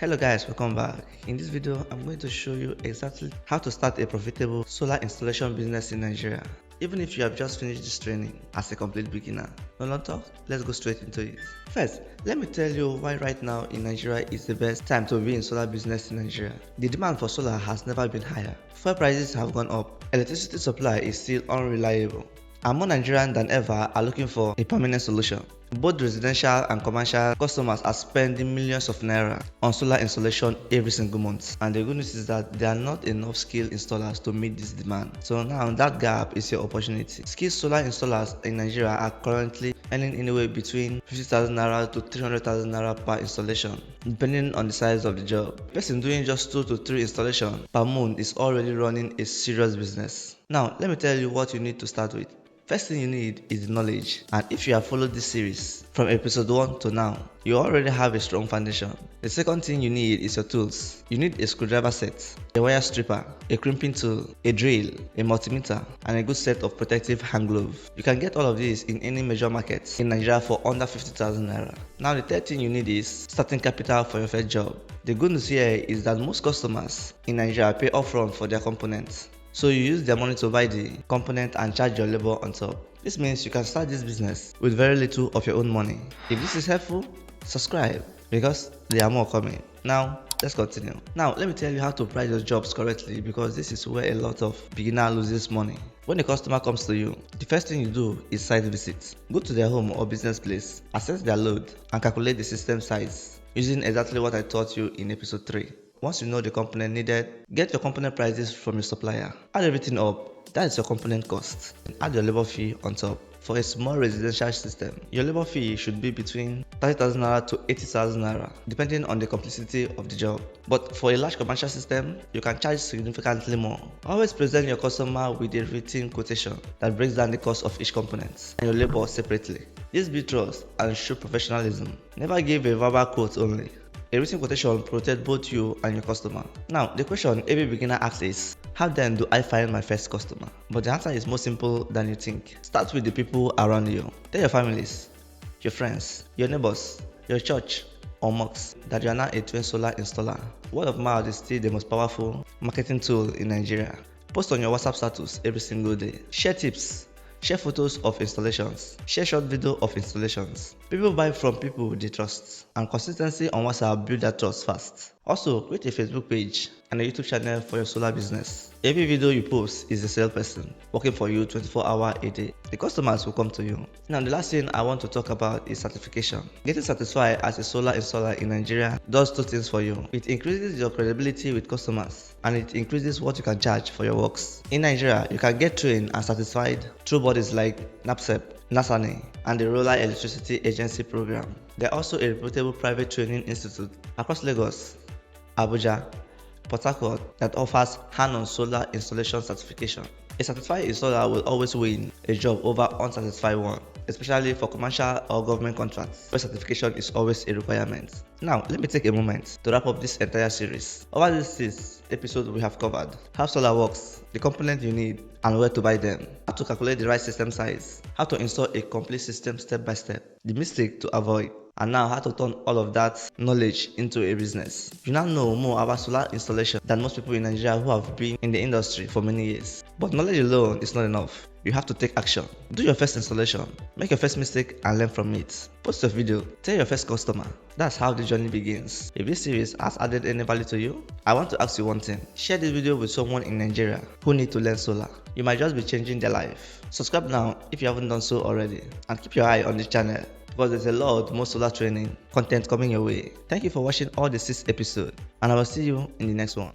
Hello guys, welcome back. In this video, I'm going to show you exactly how to start a profitable solar installation business in Nigeria. Even if you have just finished this training as a complete beginner. No long talk, let's go straight into it. First, let me tell you why right now in Nigeria is the best time to be in solar business in Nigeria. The demand for solar has never been higher. Fuel prices have gone up. Electricity supply is still unreliable. And more Nigerians than ever are looking for a permanent solution. Both residential and commercial customers are spending millions of naira on solar installation every single month. And the good news is that there are not enough skilled installers to meet this demand. So now that gap is your opportunity. Skilled solar installers in Nigeria are currently earning anywhere between 50,000 naira to 300,000 naira per installation, depending on the size of the job. A person doing just 2 to 3 installations per month is already running a serious business. Now, let me tell you what you need to start with. First thing you need is knowledge, and if you have followed this series from episode 1 to now, you already have a strong foundation. The second thing you need is your tools. You need a screwdriver set, a wire stripper, a crimping tool, a drill, a multimeter, and a good set of protective hand gloves. You can get all of these in any major market in Nigeria for under 50,000 naira. Now the third thing you need is starting capital for your first job. The good news here is that most customers in Nigeria pay upfront for their components. So you use their money to buy the component and charge your labor on top. This means you can start this business with very little of your own money. If this is helpful, subscribe because there are more coming. Now, let's continue. Now, let me tell you how to price your jobs correctly because this is where a lot of beginners loses money. When a customer comes to you, the first thing you do is site visit. Go to their home or business place, assess their load, and calculate the system size using exactly what I taught you in episode 3. Once you know the component needed, get your component prices from your supplier. Add everything up, that is your component cost. And add your labor fee on top. For a small residential system, your labor fee should be between 30,000 naira to 80,000 naira, depending on the complexity of the job. But for a large commercial system, you can charge significantly more. Always present your customer with a written quotation that breaks down the cost of each component and your labor separately. This builds trust and shows professionalism. Never give a verbal quote only. A written quotation protects both you and your customer. Now, the question every beginner asks is, how then do I find my first customer? But the answer is more simple than you think. Start with the people around you. Tell your families, your friends, your neighbors, your church, or mosques that you are now a twin solar installer. Word of mouth is still the most powerful marketing tool in Nigeria. Post on your WhatsApp status every single day. Share tips. Share photos of installations. Share short video of installations. People buy from people they trust, and consistency on WhatsApp build that trust fast. Also, create a Facebook page and a YouTube channel for your solar business. Every video you post is a salesperson working for you 24 hours a day. The customers will come to you. Now, the last thing I want to talk about is certification. Getting certified as a solar installer in Nigeria does 2 things for you. It increases your credibility with customers, and it increases what you can charge for your works. In Nigeria, you can get trained and certified through bodies like NAPSEP, NASANE, and the Rural Electricity Agency program. There are also a reputable private training institute across Lagos, Abuja, Port Harcourt that offers hand-on solar installation certification. A certified installer will always win a job over uncertified one, especially for commercial or government contracts, where certification is always a requirement. Now, let me take a moment to wrap up this entire series. Over these 6 episodes we have covered how solar works, the components you need, and where to buy them, how to calculate the right system size, how to install a complete system step by step, the mistake to avoid, and now how to turn all of that knowledge into a business. You now know more about solar installation than most people in Nigeria who have been in the industry for many years. But knowledge alone is not enough. You have to take action. Do your first installation, make your first mistake and learn from it. Post your video, tell your first customer. That's how the journey begins. If this series has added any value to you, I want to ask you one thing. Share this video with someone in Nigeria who needs to learn solar. You might just be changing their life. Subscribe now if you haven't done so already, and keep your eye on this channel because there's a lot more solar training content coming your way. Thank you for watching all the 6 episodes, and I will see you in the next one.